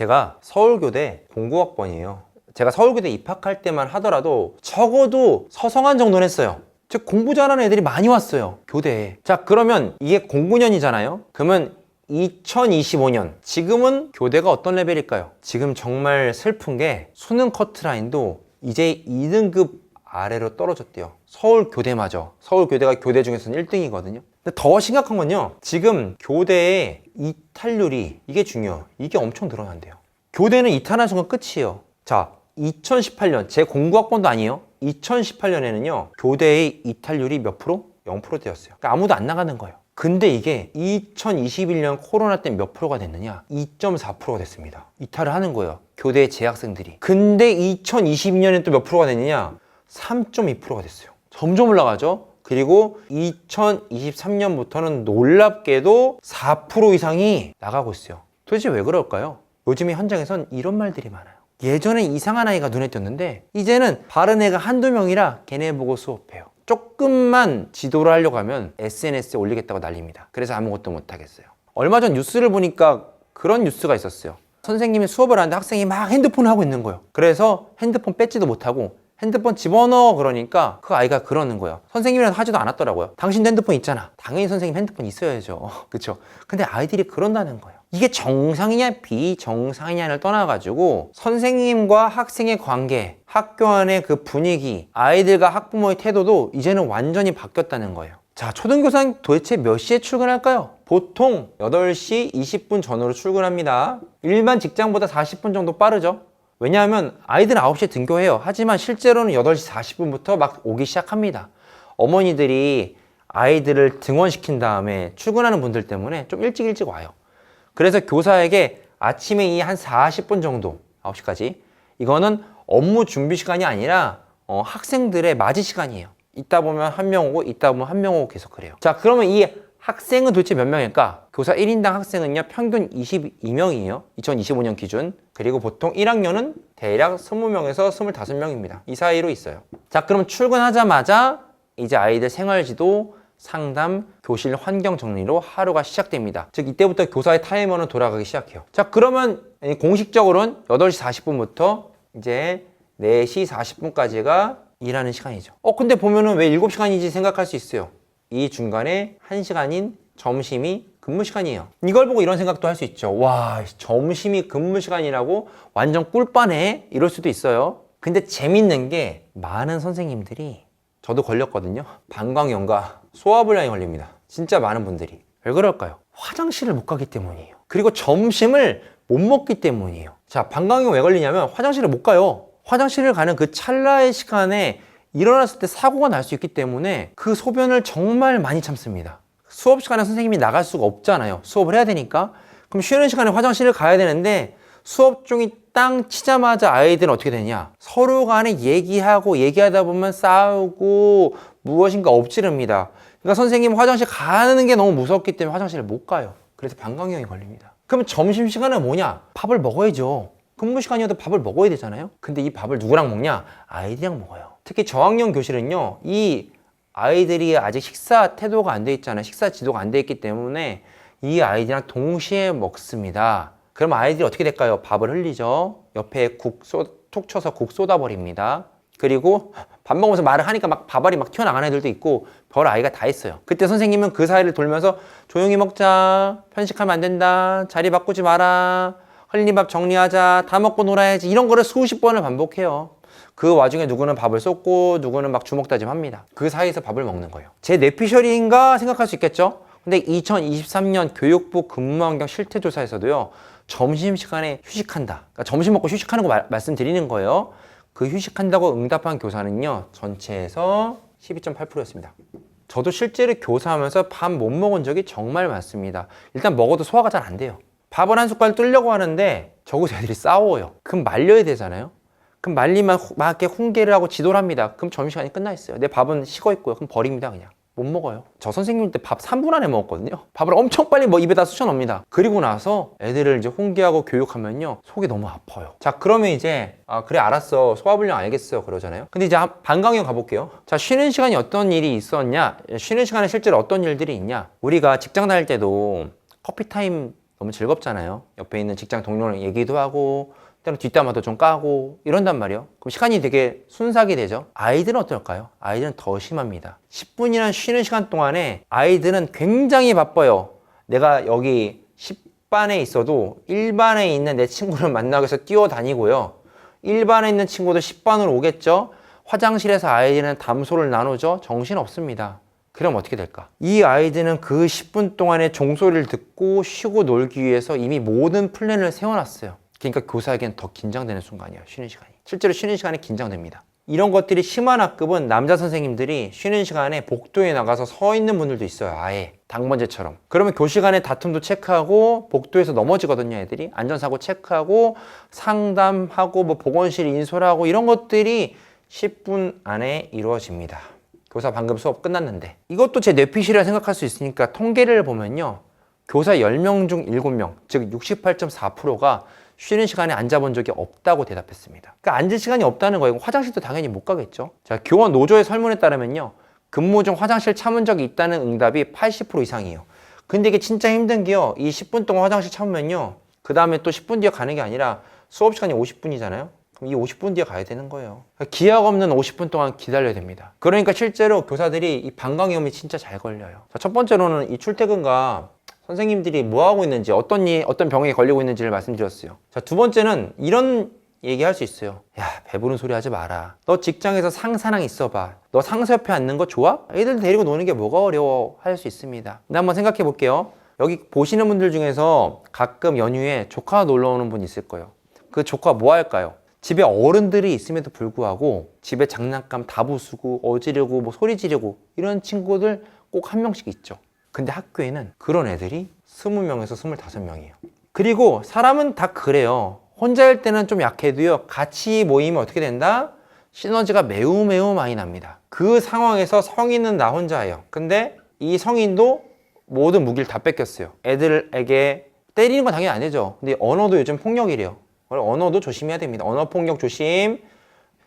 제가 서울교대 공구학번이에요. 제가 서울교대 입학할 때만 하더라도 적어도 서성한 정도는 했어요. 즉 공부 잘하는 애들이 많이 왔어요, 교대에. 자, 그러면 이게 09년이잖아요. 그러면 2025년, 지금은 교대가 어떤 레벨일까요? 지금 정말 슬픈 게 수능 커트라인도 이제 2등급 아래로 떨어졌대요. 서울교대마저. 서울교대가 교대 중에서는 1등이거든요. 근데 더 심각한 건요, 지금 교대의 이탈률이, 이게 중요해요. 이게 엄청 늘어난대요. 교대는 이탈한 순간 끝이에요. 자, 2018년, 제 공부학번도 아니에요. 2018년에는요, 교대의 이탈률이 몇 프로? 0%대였어요. 그러니까 아무도 안 나가는 거예요. 근데 이게 2021년 코로나 때 몇 프로가 됐느냐? 2.4%가 됐습니다. 이탈을 하는 거예요, 교대 재학생들이. 근데 2022년에 또 몇 프로가 됐느냐? 3.2%가 됐어요. 점점 올라가죠. 그리고 2023년부터는 놀랍게도 4% 이상이 나가고 있어요. 도대체 왜 그럴까요? 요즘에 현장에선 이런 말들이 많아요. 예전엔 이상한 아이가 눈에 띄었는데 이제는 바른 애가 한두 명이라 걔네 보고 수업해요. 조금만 지도를 하려고 하면 SNS에 올리겠다고 난립니다. 그래서 아무것도 못하겠어요. 얼마 전 뉴스를 보니까 그런 뉴스가 있었어요. 선생님이 수업을 하는데 학생이 막 핸드폰을 하고 있는 거예요. 그래서 핸드폰 뺏지도 못하고 핸드폰 집어넣어 그러니까 그 아이가 그러는 거예요. 선생님이랑 하지도 않았더라고요. 당신도 핸드폰 있잖아. 당연히 선생님 핸드폰 있어야죠. 그쵸? 근데 아이들이 그런다는 거예요. 이게 정상이냐 비정상이냐를 떠나가지고 선생님과 학생의 관계, 학교 안의 그 분위기, 아이들과 학부모의 태도도 이제는 완전히 바뀌었다는 거예요. 자, 초등교사는 도대체 몇 시에 출근할까요? 보통 8시 20분 전후로 출근합니다. 일반 직장보다 40분 정도 빠르죠? 왜냐하면 아이들은 9시에 등교해요. 하지만 실제로는 8시 40분부터 막 오기 시작합니다. 어머니들이 아이들을 등원시킨 다음에 출근하는 분들 때문에 좀 일찍 와요. 그래서 교사에게 아침에 이 한 40분 정도, 9시까지, 이거는 업무 준비 시간이 아니라 학생들의 맞이 시간이에요. 있다 보면 한 명 오고 있다 보면 한 명 오고 계속 그래요. 자, 그러면 이 학생은 도대체 몇 명일까? 교사 1인당 학생은요, 평균 22명이에요. 2025년 기준. 그리고 보통 1학년은 대략 20명에서 25명입니다. 이 사이로 있어요. 자, 그럼 출근하자마자 이제 아이들 생활지도, 상담, 교실 환경 정리로 하루가 시작됩니다. 즉 이때부터 교사의 타이머는 돌아가기 시작해요. 자, 그러면 공식적으로는 8시 40분부터 이제 4시 40분까지가 일하는 시간이죠. 근데 보면은 왜 7시간이지 생각할 수 있어요. 이 중간에 1시간인 점심이 근무 시간이에요. 이걸 보고 이런 생각도 할 수 있죠. 와, 점심이 근무 시간이라고 완전 꿀빠네, 이럴 수도 있어요. 근데 재밌는 게 많은 선생님들이, 저도 걸렸거든요, 방광염과 소화불량이 걸립니다. 진짜 많은 분들이. 왜 그럴까요? 화장실을 못 가기 때문이에요. 그리고 점심을 못 먹기 때문이에요. 자, 방광염 왜 걸리냐면 화장실을 못 가요. 화장실을 가는 그 찰나의 시간에 일어났을 때 사고가 날 수 있기 때문에 그 소변을 정말 많이 참습니다. 수업 시간에 선생님이 나갈 수가 없잖아요. 수업을 해야 되니까. 그럼 쉬는 시간에 화장실을 가야 되는데 수업 중이 땅 치자마자 아이들은 어떻게 되냐? 서로 간에 얘기하다 보면 싸우고 무엇인가 엎지릅니다. 그러니까 선생님 화장실 가는 게 너무 무섭기 때문에 화장실을 못 가요. 그래서 방광염이 걸립니다. 그럼 점심시간은 뭐냐? 밥을 먹어야죠. 근무 시간이어도 밥을 먹어야 되잖아요. 근데 이 밥을 누구랑 먹냐? 아이들이랑 먹어요. 특히 저학년 교실은요, 이 아이들이 아직 식사 태도가 안 돼 있잖아요. 식사 지도가 안 돼 있기 때문에 이 아이들이랑 동시에 먹습니다. 그럼 아이들이 어떻게 될까요? 밥을 흘리죠. 옆에 툭 쳐서 국 쏟아버립니다. 그리고 밥 먹으면서 말을 하니까 막 밥알이 막 튀어나가는 애들도 있고 별 아이가 다 있어요. 그때 선생님은 그 사이를 돌면서 조용히 먹자, 편식하면 안 된다, 자리 바꾸지 마라, 흘린 밥 정리하자, 다 먹고 놀아야지, 이런 거를 수십 번을 반복해요. 그 와중에 누구는 밥을 쏟고 누구는 막 주먹 다짐합니다. 그 사이에서 밥을 먹는 거예요. 제 뇌피셜인가 생각할 수 있겠죠? 근데 2023년 교육부 근무환경 실태조사에서도요, 점심시간에 휴식한다, 그러니까 점심 먹고 휴식하는 거 말씀드리는 거예요. 그 휴식한다고 응답한 교사는요, 전체에서 12.8%였습니다. 저도 실제로 교사하면서 밥 못 먹은 적이 정말 많습니다. 일단 먹어도 소화가 잘 안 돼요. 밥을 한 숟갈 뜨려고 하는데 저기서 애들이 싸워요. 그럼 말려야 되잖아요. 그럼 말리면 막 이렇게 훈계를 하고 지도를 합니다. 그럼 점심시간이 끝나 있어요. 내 밥은 식어 있고요. 그럼 버립니다, 그냥. 못 먹어요. 저 선생님 때 밥 3분 안에 먹었거든요. 밥을 엄청 빨리 입에다 쑤셔 넣습니다. 그리고 나서 애들을 이제 훈계하고 교육하면요, 속이 너무 아파요. 자, 그러면 이제 그래 알았어, 소화불량 알겠어, 그러잖아요. 근데 이제 방광염 가볼게요. 자, 쉬는 시간이 어떤 일이 있었냐, 쉬는 시간에 실제로 어떤 일들이 있냐. 우리가 직장 다닐 때도 커피 타임 너무 즐겁잖아요. 옆에 있는 직장 동료랑 얘기도 하고 때로 뒷담화도 좀 까고 이런단 말이에요. 그럼 시간이 되게 순삭이 되죠. 아이들은 어떨까요? 아이들은 더 심합니다. 10분이나 쉬는 시간 동안에 아이들은 굉장히 바빠요. 내가 여기 10반에 있어도 1반에 있는 내 친구를 만나기 위해서 뛰어다니고요. 1반에 있는 친구도 10반으로 오겠죠. 화장실에서 아이들은 담소를 나누죠. 정신없습니다. 그럼 어떻게 될까? 이 아이들은 그 10분 동안의 종소리를 듣고 쉬고 놀기 위해서 이미 모든 플랜을 세워놨어요. 그러니까 교사에게는 더 긴장되는 순간이에요. 쉬는 시간이. 실제로 쉬는 시간에 긴장됩니다. 이런 것들이 심한 학급은 남자 선생님들이 쉬는 시간에 복도에 나가서 서 있는 분들도 있어요. 아예 당번제처럼. 그러면 교실 간의 다툼도 체크하고 복도에서 넘어지거든요. 애들이. 안전사고 체크하고 상담하고 뭐 보건실 인솔하고 이런 것들이 10분 안에 이루어집니다. 교사 방금 수업 끝났는데. 이것도 제 뇌피셜이라 생각할 수 있으니까 통계를 보면요. 교사 10명 중 7명, 즉 68.4%가 쉬는 시간에 앉아본 적이 없다고 대답했습니다. 그러니까 앉을 시간이 없다는 거예요. 화장실도 당연히 못 가겠죠. 자, 교원 노조의 설문에 따르면요. 근무 중 화장실 참은 적이 있다는 응답이 80% 이상이에요. 근데 이게 진짜 힘든 게요. 이 10분 동안 화장실 참으면요. 그 다음에 또 10분 뒤에 가는 게 아니라 수업 시간이 50분이잖아요. 그럼 이 50분 뒤에 가야 되는 거예요. 그러니까 기약 없는 50분 동안 기다려야 됩니다. 그러니까 실제로 교사들이 이 방광염이 진짜 잘 걸려요. 자, 첫 번째로는 이 출퇴근과 선생님들이 뭐 하고 있는지, 어떤 병에 걸리고 있는지를 말씀드렸어요. 자, 두 번째는 이런 얘기 할 수 있어요. 야, 배부른 소리 하지 마라. 너 직장에서 상사랑 있어봐. 너 상사 옆에 앉는 거 좋아? 애들 데리고 노는 게 뭐가 어려워? 할 수 있습니다. 근데 한번 생각해 볼게요. 여기 보시는 분들 중에서 가끔 연휴에 조카 놀러 오는 분 있을 거예요. 그 조카 뭐 할까요? 집에 어른들이 있음에도 불구하고 집에 장난감 다 부수고 어지르고 뭐 소리 지르고 이런 친구들 꼭 한 명씩 있죠. 근데 학교에는 그런 애들이 20명에서 25명이에요. 그리고 사람은 다 그래요. 혼자일 때는 좀 약해도요. 같이 모이면 어떻게 된다? 시너지가 매우 많이 납니다. 그 상황에서 성인은 나 혼자예요. 근데 이 성인도 모든 무기를 다 뺏겼어요. 애들에게 때리는 건 당연히 안 되죠. 근데 언어도 요즘 폭력이래요. 언어도 조심해야 됩니다. 언어 폭력 조심.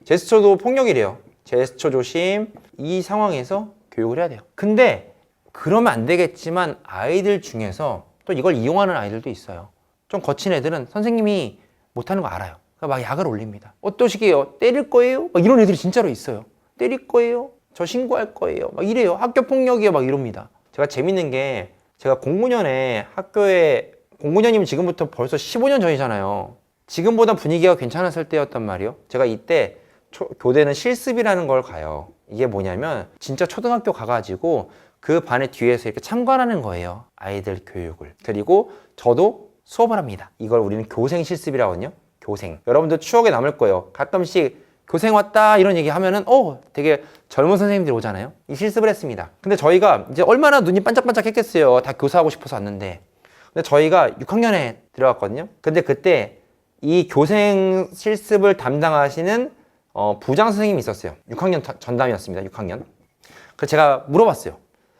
제스처도 폭력이래요. 제스처 조심. 이 상황에서 교육을 해야 돼요. 근데 그러면 안 되겠지만 아이들 중에서 또 이걸 이용하는 아이들도 있어요. 좀 거친 애들은 선생님이 못하는 거 알아요. 그러니까 막 약을 올립니다. 어떠시게요? 때릴 거예요? 막 이런 애들이 진짜로 있어요. 때릴 거예요? 저 신고할 거예요? 막 이래요. 학교 폭력이요? 막 이럽니다. 제가 재밌는 게 제가 09년에 학교에 09년이면 지금부터 벌써 15년 전이잖아요. 지금보다 분위기가 괜찮았을 때였단 말이에요. 제가 이때 교대는 실습이라는 걸 가요. 이게 뭐냐면 진짜 초등학교 가가지고 그 반의 뒤에서 이렇게 참관하는 거예요. 아이들 교육을. 그리고 저도 수업을 합니다. 이걸 우리는 교생 실습이라고 하거든요. 교생. 여러분들 추억에 남을 거예요. 가끔씩 교생 왔다 이런 얘기 하면은 되게 젊은 선생님들이 오잖아요. 이 실습을 했습니다. 근데 저희가 이제 얼마나 눈이 반짝반짝 했겠어요. 다 교사하고 싶어서 왔는데. 근데 저희가 6학년에 들어갔거든요. 근데 그때 이 교생 실습을 담당하시는 부장 선생님이 있었어요. 6학년 전담이었습니다. 6학년. 그래서 제가 물어봤어요.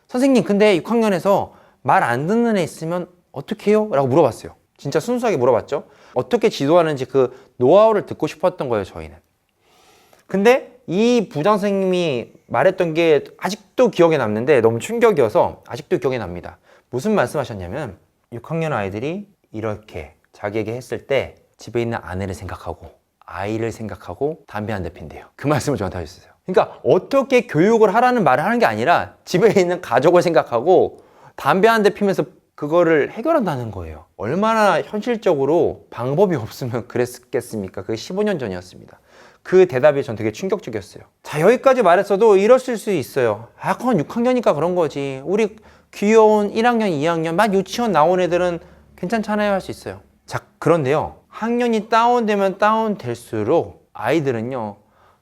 선생님, 근데 6학년에서 말 안 듣는 애 있으면 어떻게 해요? 라고 물어봤어요. 진짜 순수하게 물어봤죠. 어떻게 지도하는지 그 노하우를 듣고 싶었던 거예요, 저희는. 근데 이 부장 선생님이 말했던 게 아직도 기억에 남는데 너무 충격이어서 아직도 기억에 납니다. 무슨 말씀하셨냐면 6학년 아이들이 이렇게 자기에게 했을 때 집에 있는 아내를 생각하고 아이를 생각하고 담배 한 대 핀대요. 그 말씀을 저한테 하셨어요. 그러니까 어떻게 교육을 하라는 말을 하는 게 아니라 집에 있는 가족을 생각하고 담배 한 대 피면서 그거를 해결한다는 거예요. 얼마나 현실적으로 방법이 없으면 그랬겠습니까? 그게 15년 전이었습니다. 그 대답이 전 되게 충격적이었어요. 자, 여기까지 말했어도 이랬을 수 있어요. 그건 6학년이니까 그런 거지. 우리 귀여운 1학년, 2학년, 막 유치원 나온 애들은 괜찮잖아요 할 수 있어요. 자, 그런데요. 학년이 다운되면 다운될수록 아이들은요.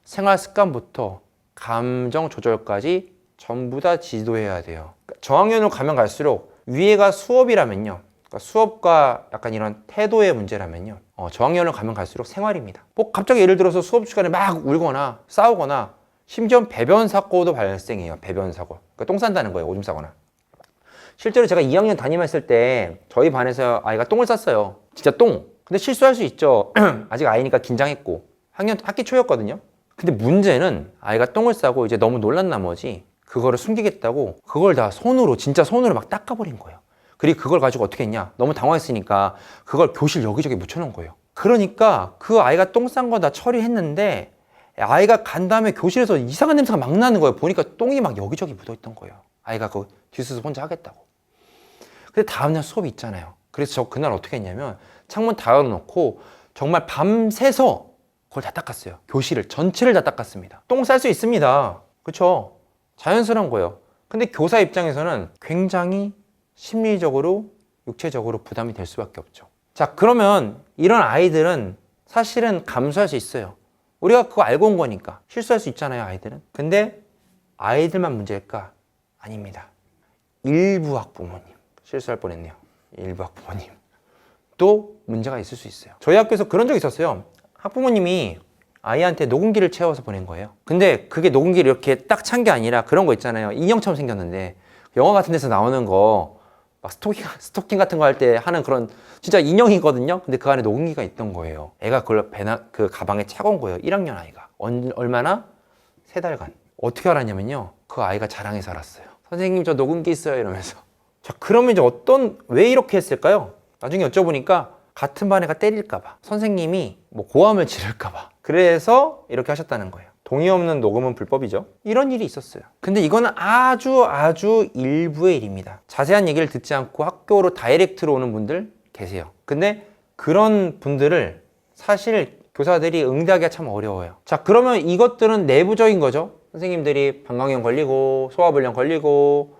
생활 습관부터 감정 조절까지 전부 다 지도해야 돼요. 저학년으로 가면 갈수록 위에가 수업이라면요. 그러니까 수업과 약간 이런 태도의 문제라면요. 저학년으로 가면 갈수록 생활입니다. 뭐 갑자기 예를 들어서 수업 시간에 막 울거나 싸우거나 심지어 배변 사고도 발생해요. 배변 사고. 그러니까 똥 싼다는 거예요. 오줌 싸거나. 실제로 제가 2학년 담임했을 때 저희 반에서 아이가 똥을 쌌어요. 진짜 똥. 근데 실수할 수 있죠. 아직 아이니까 긴장했고. 학기 초였거든요. 근데 문제는 아이가 똥을 싸고 이제 너무 놀란 나머지 그거를 숨기겠다고 그걸 다 진짜 손으로 막 닦아버린 거예요. 그리고 그걸 가지고 어떻게 했냐? 너무 당황했으니까 그걸 교실 여기저기 묻혀놓은 거예요. 그러니까 그 아이가 똥 싼 거 다 처리했는데 아이가 간 다음에 교실에서 이상한 냄새가 막 나는 거예요. 보니까 똥이 막 여기저기 묻어있던 거예요. 아이가 그 뒷수습 혼자 하겠다고. 근데 다음날 수업이 있잖아요. 그래서 저 그날 어떻게 했냐면 창문 다 열어놓고 정말 밤새서 그걸 다 닦았어요. 교실을 전체를 다 닦았습니다. 똥 쌀 수 있습니다. 그렇죠? 자연스러운 거예요. 근데 교사 입장에서는 굉장히 심리적으로 육체적으로 부담이 될 수밖에 없죠. 자, 그러면 이런 아이들은 사실은 감수할 수 있어요. 우리가 그거 알고 온 거니까 실수할 수 있잖아요, 아이들은. 근데 아이들만 문제일까? 아닙니다. 일부 학부모님 실수할 뻔했네요. 일부 학부모님 또 문제가 있을 수 있어요. 저희 학교에서 그런 적이 있었어요. 학부모님이 아이한테 녹음기를 채워서 보낸 거예요. 근데 그게 녹음기를 이렇게 딱 찬 게 아니라 그런 거 있잖아요. 인형처럼 생겼는데 영화 같은 데서 나오는 거 막 스토킹 같은 거 할 때 하는 그런 진짜 인형이거든요. 근데 그 안에 녹음기가 있던 거예요. 애가 그걸 그 가방에 차고 온 거예요. 1학년 아이가. 얼마나? 3달간. 어떻게 알았냐면요. 그 아이가 자랑해서 알았어요. 선생님 저 녹음기 있어요 이러면서. 자, 그러면 이제 왜 이렇게 했을까요? 나중에 여쭤보니까 같은 반 애가 때릴까봐, 선생님이 뭐 고함을 지를까봐, 그래서 이렇게 하셨다는 거예요. 동의 없는 녹음은 불법이죠. 이런 일이 있었어요. 근데 이거는 아주 일부의 일입니다. 자세한 얘기를 듣지 않고 학교로 다이렉트로 오는 분들 계세요. 근데 그런 분들을 사실 교사들이 응대하기가 참 어려워요. 자, 그러면 이것들은 내부적인 거죠. 선생님들이 방광염 걸리고 소화불량 걸리고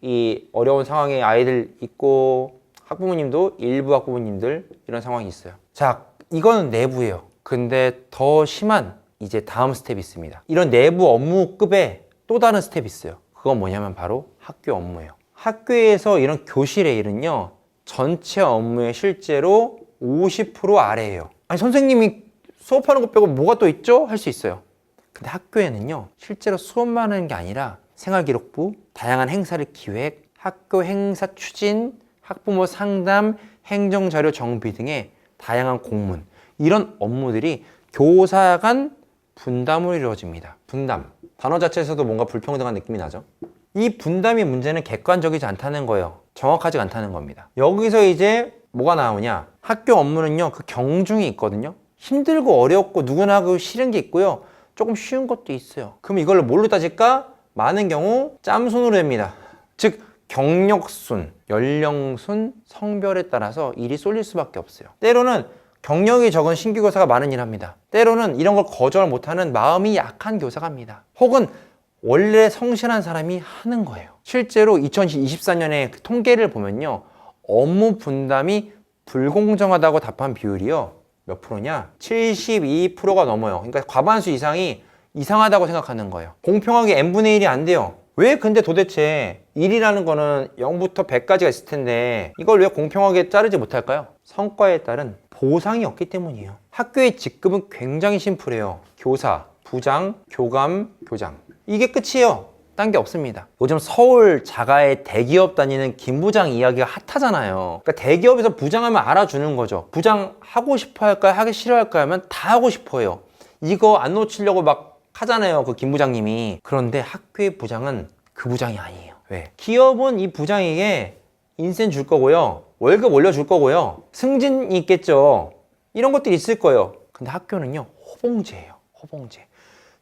이 어려운 상황에 아이들 있고 학부모님도 일부 학부모님들 이런 상황이 있어요. 자, 이거는 내부예요. 근데 더 심한 이제 다음 스텝이 있습니다. 이런 내부 업무급에 또 다른 스텝이 있어요. 그건 뭐냐면 바로 학교 업무예요. 학교에서 이런 교실의 일은요, 전체 업무의 실제로 50% 아래예요. 아니 선생님이 수업하는 것 빼고 뭐가 또 있죠? 할 수 있어요. 근데 학교에는요, 실제로 수업만 하는 게 아니라 생활기록부, 다양한 행사를 기획, 학교 행사 추진, 학부모 상담, 행정자료 정비 등의 다양한 공문, 이런 업무들이 교사 간 분담으로 이루어집니다. 분담. 단어 자체에서도 뭔가 불평등한 느낌이 나죠. 이 분담의 문제는 객관적이지 않다는 거예요. 정확하지 않다는 겁니다. 여기서 이제 뭐가 나오냐? 학교 업무는요, 그 경중이 있거든요. 힘들고 어렵고 누구나 하고 싫은 게 있고요. 조금 쉬운 것도 있어요. 그럼 이걸 뭘로 따질까? 많은 경우 짬순으로 됩니다. 즉 경력순, 연령순, 성별에 따라서 일이 쏠릴 수밖에 없어요. 때로는 경력이 적은 신규 교사가 많은 일을 합니다. 때로는 이런 걸 거절 못하는 마음이 약한 교사가 합니다. 혹은 원래 성실한 사람이 하는 거예요. 실제로 2024년에 통계를 보면요, 업무 분담이 불공정하다고 답한 비율이요, 몇 프로냐? 72%가 넘어요. 그러니까 과반수 이상이 이상하다고 생각하는 거예요. 공평하게 n분의 1이 안 돼요. 왜 근데 도대체 1이라는 거는 0부터 100까지가 있을 텐데 이걸 왜 공평하게 자르지 못할까요? 성과에 따른 보상이 없기 때문이에요. 학교의 직급은 굉장히 심플해요. 교사, 부장, 교감, 교장. 이게 끝이에요. 딴 게 없습니다. 요즘 서울 자가의 대기업 다니는 김 부장 이야기가 핫하잖아요. 그러니까 대기업에서 부장하면 알아주는 거죠. 부장 하고 싶어 할까요? 하기 싫어 할까요? 하면 다 하고 싶어요. 이거 안 놓치려고 막 하잖아요, 그 김 부장님이. 그런데 학교의 부장은 그 부장이 아니에요. 왜? 기업은 이 부장에게 인센 줄 거고요, 월급 올려줄 거고요, 승진이 있겠죠. 이런 것들이 있을 거예요. 근데 학교는요, 호봉제예요. 호봉제.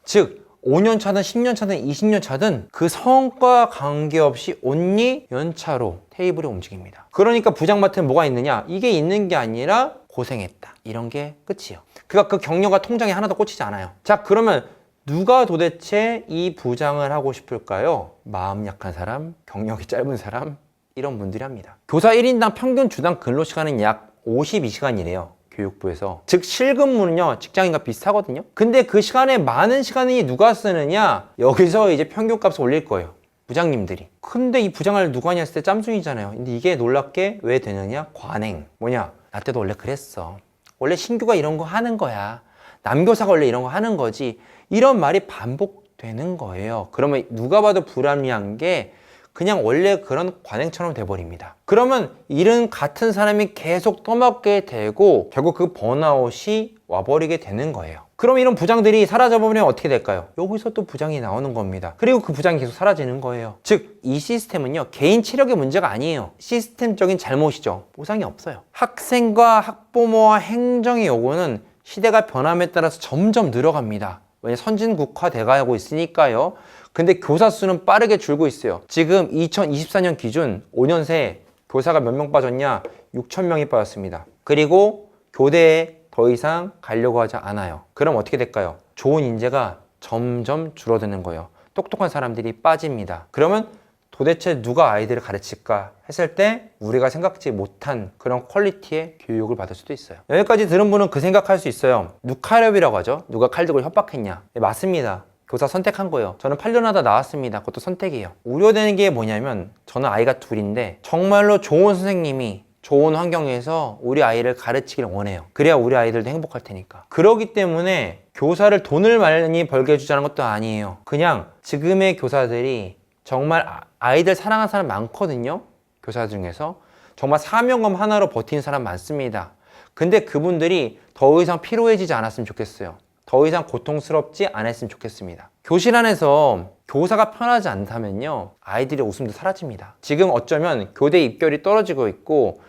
즉 5년 차든 10년 차든 20년 차든 그 성과 관계없이 온리 연차로 테이블이 움직입니다. 그러니까 부장 맡은 뭐가 있느냐? 이게 있는 게 아니라 고생했다, 이런 게 끝이에요. 그러니까 그 격려가 통장에 하나도 꽂히지 않아요. 자, 그러면 누가 도대체 이 부장을 하고 싶을까요? 마음 약한 사람, 경력이 짧은 사람, 이런 분들이 합니다. 교사 1인당 평균 주당 근로시간은 약 52시간이래요. 교육부에서. 즉 실근무는요, 직장인과 비슷하거든요. 근데 그 시간에 많은 시간이 누가 쓰느냐? 여기서 이제 평균값을 올릴 거예요, 부장님들이. 근데 이 부장을 누가 하냐 했을 때 짬순이잖아요. 근데 이게 놀랍게 왜 되느냐? 관행. 뭐냐? 나 때도 원래 그랬어. 원래 신규가 이런 거 하는 거야. 남교사가 원래 이런 거 하는 거지. 이런 말이 반복되는 거예요. 그러면 누가 봐도 불합리한 게 그냥 원래 그런 관행처럼 돼버립니다. 그러면 일은 같은 사람이 계속 떠맡게 되고 결국 그 번아웃이 와버리게 되는 거예요. 그럼 이런 부장들이 사라져버리면 어떻게 될까요? 여기서 또 부장이 나오는 겁니다. 그리고 그 부장이 계속 사라지는 거예요. 즉, 이 시스템은요, 개인 체력의 문제가 아니에요. 시스템적인 잘못이죠. 보상이 없어요. 학생과 학부모와 행정의 요구는 시대가 변함에 따라서 점점 늘어갑니다. 왜냐면 선진국화 돼가고 있으니까요. 근데 교사 수는 빠르게 줄고 있어요. 지금 2024년 기준 5년 새에 교사가 몇 명 빠졌냐? 6,000명이 빠졌습니다. 그리고 교대에 더 이상 가려고 하지 않아요. 그럼 어떻게 될까요? 좋은 인재가 점점 줄어드는 거예요. 똑똑한 사람들이 빠집니다. 그러면 도대체 누가 아이들을 가르칠까 했을 때 우리가 생각지 못한 그런 퀄리티의 교육을 받을 수도 있어요. 여기까지 들은 분은 그 생각할 수 있어요. 누카렵이라고 하죠. 누가 칼 들고 협박했냐. 네, 맞습니다. 교사 선택한 거예요. 저는 8년 하다 나왔습니다. 그것도 선택이에요. 우려되는 게 뭐냐면 저는 아이가 둘인데 정말로 좋은 선생님이 좋은 환경에서 우리 아이를 가르치기를 원해요. 그래야 우리 아이들도 행복할 테니까. 그러기 때문에 교사를 돈을 많이 벌게 해주자는 것도 아니에요. 그냥 지금의 교사들이 정말 아이들 사랑하는 사람 많거든요. 교사 중에서. 정말 사명감 하나로 버티는 사람 많습니다. 근데 그분들이 더 이상 피로해지지 않았으면 좋겠어요. 더 이상 고통스럽지 않았으면 좋겠습니다. 교실 안에서 교사가 편하지 않다면요, 아이들의 웃음도 사라집니다. 지금 어쩌면 교대 입결이 떨어지고 있고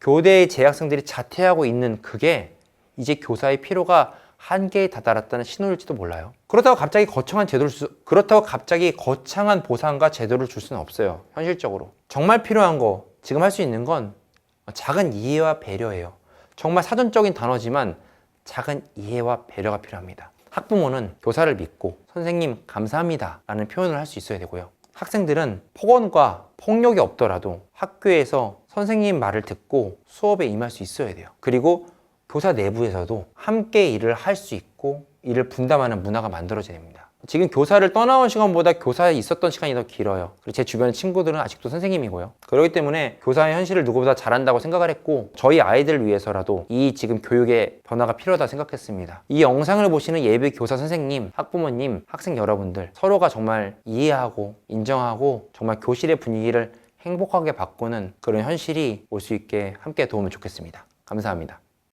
교대의 재학생들이 자퇴하고 있는 그게 이제 교사의 피로가 한계에 다다랐다는 신호일지도 몰라요. 그렇다고 갑자기 거창한 보상과 제도를 줄 수는 없어요. 현실적으로. 정말 필요한 거, 지금 할 수 있는 건 작은 이해와 배려예요. 정말 사전적인 단어지만 작은 이해와 배려가 필요합니다. 학부모는 교사를 믿고 선생님 감사합니다 라는 표현을 할 수 있어야 되고요. 학생들은 폭언과 폭력이 없더라도 학교에서 선생님 말을 듣고 수업에 임할 수 있어야 돼요. 그리고 교사 내부에서도 함께 일을 할 수 있고 일을 분담하는 문화가 만들어져야 됩니다. 지금 교사를 떠나온 시간보다 교사에 있었던 시간이 더 길어요. 그리고 제 주변 친구들은 아직도 선생님이고요. 그렇기 때문에 교사의 현실을 누구보다 잘한다고 생각을 했고 저희 아이들을 위해서라도 이 지금 교육의 변화가 필요하다고 생각했습니다. 이 영상을 보시는 예비 교사 선생님, 학부모님, 학생 여러분들 서로가 정말 이해하고 인정하고 정말 교실의 분위기를 행복하게 바꾸는 그런 현실이 올 수 있게 함께 도우면 좋겠습니다. 감사합니다.